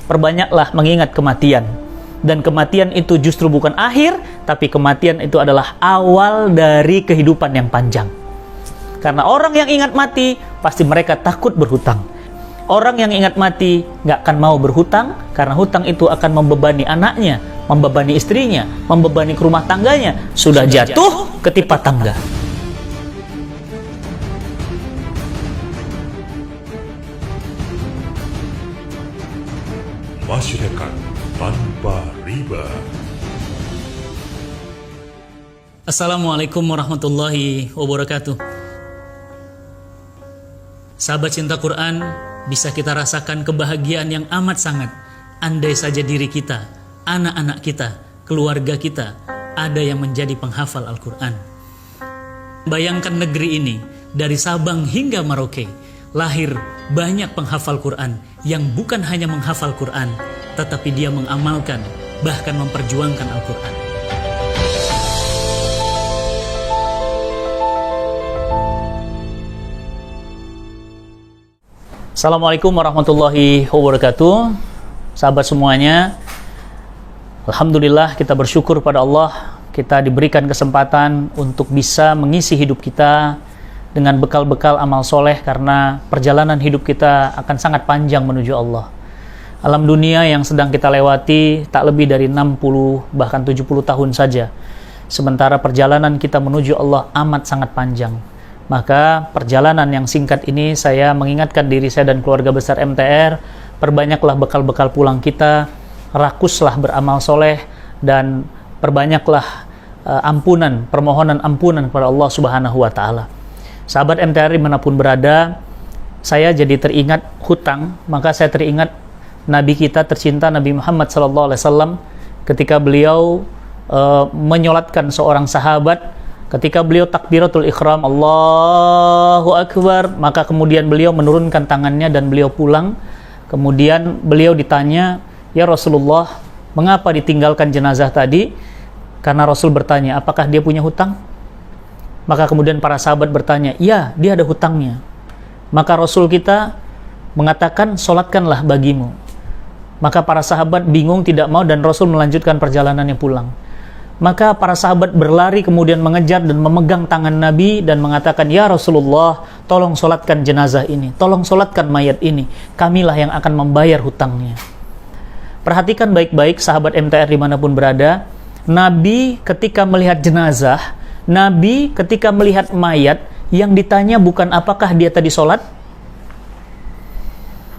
perbanyaklah mengingat kematian. Dan kematian itu justru bukan akhir, tapi kematian itu adalah awal dari kehidupan yang panjang. Karena orang yang ingat mati, pasti mereka takut berhutang. Orang yang ingat mati nggak akan mau berhutang, karena hutang itu akan membebani anaknya, membebani istrinya, membebani rumah tangganya. Sudah jatuh ketimpa tangga. Masyarakat tanpa riba. Assalamualaikum warahmatullahi wabarakatuh. Sahabat cinta Quran, bisa kita rasakan kebahagiaan yang amat sangat andai saja diri kita, anak-anak kita, keluarga kita ada yang menjadi penghafal Al-Quran. Bayangkan negeri ini, dari Sabang hingga Merauke, lahir banyak penghafal Quran yang bukan hanya menghafal Quran, tetapi dia mengamalkan, bahkan memperjuangkan Al-Quran. Assalamualaikum warahmatullahi wabarakatuh. Sahabat semuanya, alhamdulillah kita bersyukur pada Allah, kita diberikan kesempatan untuk bisa mengisi hidup kita dengan bekal-bekal amal soleh, karena perjalanan hidup kita akan sangat panjang menuju Allah. Alam dunia yang sedang kita lewati tak lebih dari 60 bahkan 70 tahun saja, sementara perjalanan kita menuju Allah amat sangat panjang. Maka perjalanan yang singkat ini saya mengingatkan diri saya dan keluarga besar MTR, perbanyaklah bekal-bekal pulang kita, rakuslah beramal soleh, dan perbanyaklah permohonan ampunan kepada Allah Subhanahu wa Ta'ala. Sahabat MTR dimanapun berada, saya jadi teringat hutang, maka saya teringat Nabi kita tercinta Nabi Muhammad SAW ketika beliau menyolatkan seorang sahabat. Ketika beliau takbiratul ikhram, Allahu Akbar, maka kemudian beliau menurunkan tangannya dan beliau pulang. Kemudian beliau ditanya, "Ya Rasulullah, mengapa ditinggalkan jenazah tadi?" Karena Rasul bertanya, apakah dia punya hutang? Maka kemudian para sahabat bertanya, "Ya, dia ada hutangnya." Maka Rasul kita mengatakan, "Solatkanlah bagimu." Maka para sahabat bingung, tidak mau, dan Rasul melanjutkan perjalanannya pulang. Maka para sahabat berlari kemudian mengejar dan memegang tangan Nabi dan mengatakan, "Ya Rasulullah, tolong solatkan jenazah ini, tolong solatkan mayat ini, kamilah yang akan membayar hutangnya." Perhatikan baik-baik sahabat MTR dimanapun berada, Nabi ketika melihat jenazah, Nabi ketika melihat mayat, yang ditanya bukan apakah dia tadi solat,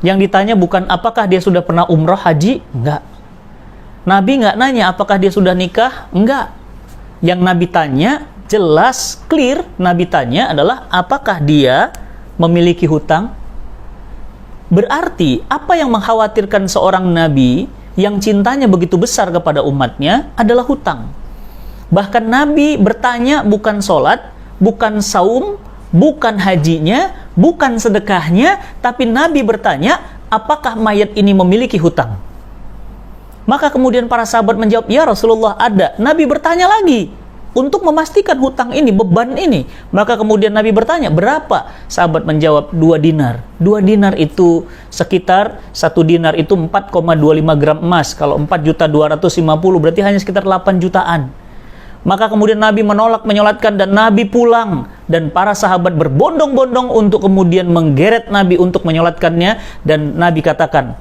yang ditanya bukan apakah dia sudah pernah umrah haji, enggak. Nabi nggak nanya apakah dia sudah nikah, enggak. Yang Nabi tanya, jelas, clear, Nabi tanya adalah apakah dia memiliki hutang. Berarti apa yang mengkhawatirkan seorang Nabi yang cintanya begitu besar kepada umatnya adalah hutang. Bahkan Nabi bertanya bukan sholat, bukan saum, bukan hajinya, bukan sedekahnya, tapi Nabi bertanya apakah mayat ini memiliki hutang. Maka kemudian para sahabat menjawab, "Ya Rasulullah, ada." Nabi bertanya lagi untuk memastikan hutang ini, beban ini. Maka kemudian Nabi bertanya, "Berapa?" Sahabat menjawab, 2 dinar. 2 dinar itu sekitar, 1 dinar itu 4,25 gram emas. Kalau 4.250.000 berarti hanya sekitar 8 jutaan. Maka kemudian Nabi menolak menyolatkan dan Nabi pulang. Dan para sahabat berbondong-bondong untuk kemudian menggeret Nabi untuk menyolatkannya. Dan Nabi katakan,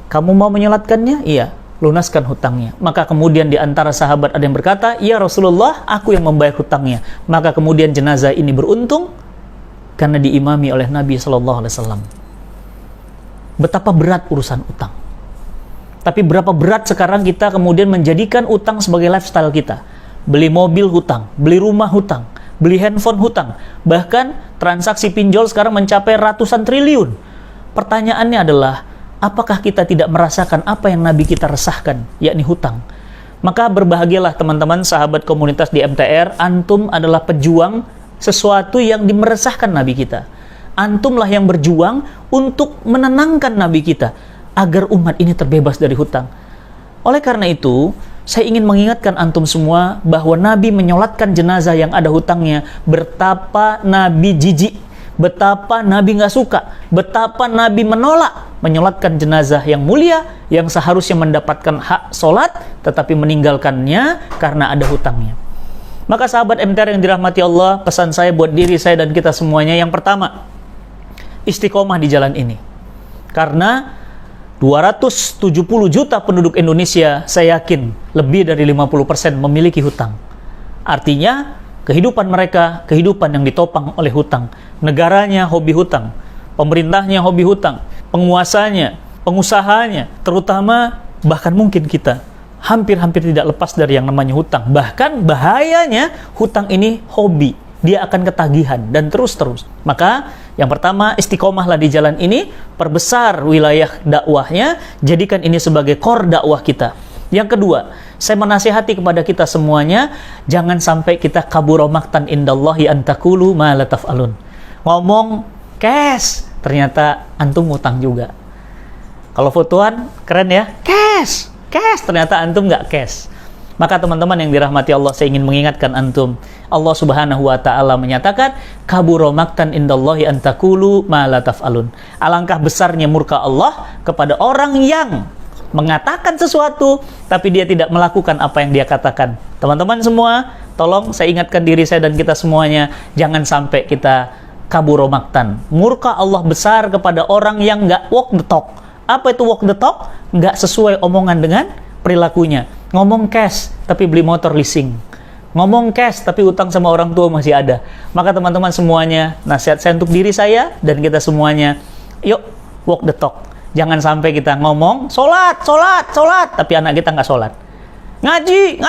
"Kamu mau menyolatkannya?" "Iya." "Lunaskan hutangnya." Maka kemudian di antara sahabat ada yang berkata, "Ya Rasulullah, aku yang membayar hutangnya." Maka kemudian jenazah ini beruntung karena diimami oleh Nabi SAW. Betapa berat urusan utang. Tapi berapa berat sekarang kita kemudian menjadikan utang sebagai lifestyle kita. Beli mobil hutang, beli rumah hutang, beli handphone hutang. Bahkan transaksi pinjol sekarang mencapai ratusan triliun. Pertanyaannya adalah, apakah kita tidak merasakan apa yang Nabi kita resahkan, yakni hutang? Maka berbahagialah teman-teman sahabat komunitas di MTR, antum adalah pejuang sesuatu yang meresahkan Nabi kita. Antumlah yang berjuang untuk menenangkan Nabi kita, agar umat ini terbebas dari hutang. Oleh karena itu, saya ingin mengingatkan antum semua bahwa Nabi menyolatkan jenazah yang ada hutangnya. Betapa Nabi jijik, betapa Nabi nggak suka, betapa Nabi menolak menyolatkan jenazah yang mulia, yang seharusnya mendapatkan hak solat, tetapi meninggalkannya karena ada hutangnya. Maka sahabat MTR yang dirahmati Allah, pesan saya buat diri saya dan kita semuanya, yang pertama, istiqomah di jalan ini. Karena 270 juta penduduk Indonesia, saya yakin lebih dari 50% memiliki hutang. Artinya, kehidupan mereka, kehidupan yang ditopang oleh hutang. Negaranya hobi hutang, pemerintahnya hobi hutang, penguasanya, pengusahanya, terutama bahkan mungkin kita, hampir-hampir tidak lepas dari yang namanya hutang. Bahkan bahayanya hutang ini hobi, dia akan ketagihan dan terus-terus. Maka yang pertama, istiqomahlah di jalan ini, perbesar wilayah dakwahnya, jadikan ini sebagai core dakwah kita. Yang kedua, saya menasihati kepada kita semuanya, jangan sampai kita kabura maqtan indallahi an taqulu ma la taf'alun. Ngomong cash, ternyata antum utang juga. Kalau fotoan keren ya, cash, ternyata antum nggak cash. Maka teman-teman yang dirahmati Allah, saya ingin mengingatkan antum, Allah Subhanahu wa taala menyatakan kabura maqtan indallahi an taqulu ma la taf'alun. Alangkah besarnya murka Allah kepada orang yang mengatakan sesuatu tapi dia tidak melakukan apa yang dia katakan. Teman-teman semua, tolong saya ingatkan diri saya dan kita semuanya, jangan sampai kita kabura maqtan. Murka Allah besar kepada orang yang nggak walk the talk. Apa itu walk the talk? Nggak sesuai omongan dengan perilakunya. Ngomong cash tapi beli motor leasing, ngomong cash tapi utang sama orang tua masih ada. Maka teman-teman semuanya, nasihat saya untuk diri saya dan kita semuanya, yuk walk the talk. Jangan sampai kita ngomong sholat, tapi anak kita nggak sholat. Ngaji,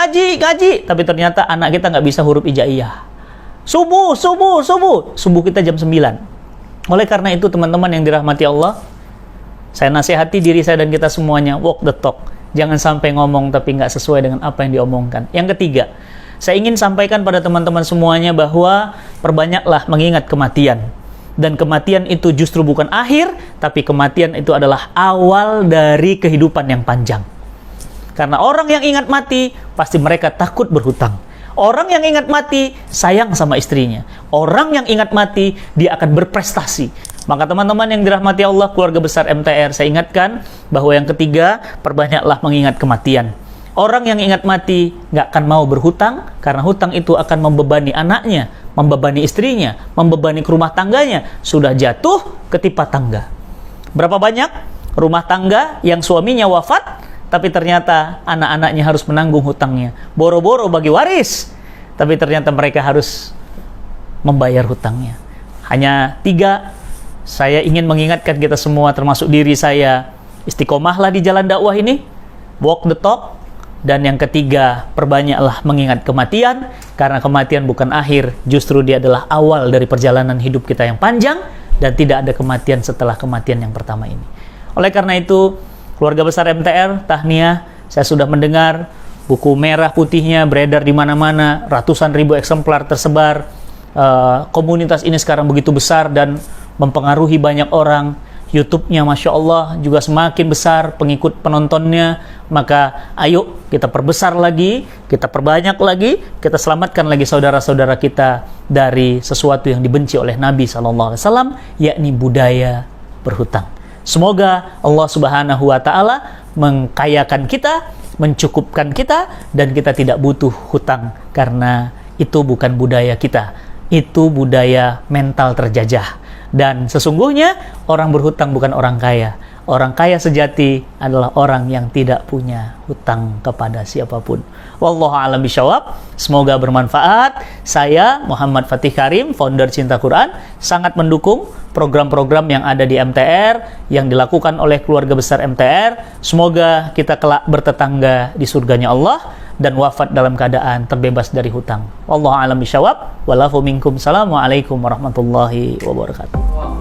tapi ternyata anak kita nggak bisa huruf hijaiyah. Subuh kita jam 9. Oleh karena itu teman-teman yang dirahmati Allah, saya nasihati diri saya dan kita semuanya, walk the talk. Jangan sampai ngomong tapi nggak sesuai dengan apa yang diomongkan. Yang ketiga, saya ingin sampaikan pada teman-teman semuanya bahwa perbanyaklah mengingat kematian. Dan kematian itu justru bukan akhir, tapi kematian itu adalah awal dari kehidupan yang panjang. Karena orang yang ingat mati, pasti mereka takut berhutang. Orang yang ingat mati, sayang sama istrinya. Orang yang ingat mati, dia akan berprestasi. Maka teman-teman yang dirahmati Allah, keluarga besar MTR, saya ingatkan bahwa yang ketiga, perbanyaklah mengingat kematian. Orang yang ingat mati nggak akan mau berhutang, karena hutang itu akan membebani anaknya, membebani istrinya, membebani ke rumah tangganya, sudah jatuh ketipa tangga. Berapa banyak rumah tangga yang suaminya wafat, tapi ternyata anak-anaknya harus menanggung hutangnya. Boro-boro bagi waris, tapi ternyata mereka harus membayar hutangnya. Hanya 3, saya ingin mengingatkan kita semua, termasuk diri saya, istiqomahlah di jalan dakwah ini, walk the talk. Dan yang ketiga, perbanyaklah mengingat kematian, karena kematian bukan akhir, justru dia adalah awal dari perjalanan hidup kita yang panjang, dan tidak ada kematian setelah kematian yang pertama ini. Oleh karena itu, keluarga besar MTR, tahniah, saya sudah mendengar buku merah putihnya beredar di mana-mana, ratusan ribu eksemplar tersebar. Komunitas ini sekarang begitu besar dan mempengaruhi banyak orang. YouTube-nya Masya Allah juga semakin besar pengikut penontonnya. Maka ayo kita perbesar lagi, kita perbanyak lagi, kita selamatkan lagi saudara-saudara kita dari sesuatu yang dibenci oleh Nabi SAW, yakni budaya berhutang. Semoga Allah Subhanahu wa Ta'ala mengkayakan kita, mencukupkan kita, dan kita tidak butuh hutang, karena itu bukan budaya kita, itu budaya mental terjajah. Dan sesungguhnya orang berhutang bukan orang kaya. Orang kaya sejati adalah orang yang tidak punya hutang kepada siapapun. Wallahu a'lam bishawab. Semoga bermanfaat. Saya Muhammad Fatih Karim, founder Cinta Quran, sangat mendukung program-program yang ada di MTR yang dilakukan oleh keluarga besar MTR. Semoga kita kelak bertetangga di surganya Allah dan wafat dalam keadaan terbebas dari hutang. Wallahu a'lam bishawab. Walafu minkum. Assalamualaikum warahmatullahi wabarakatuh.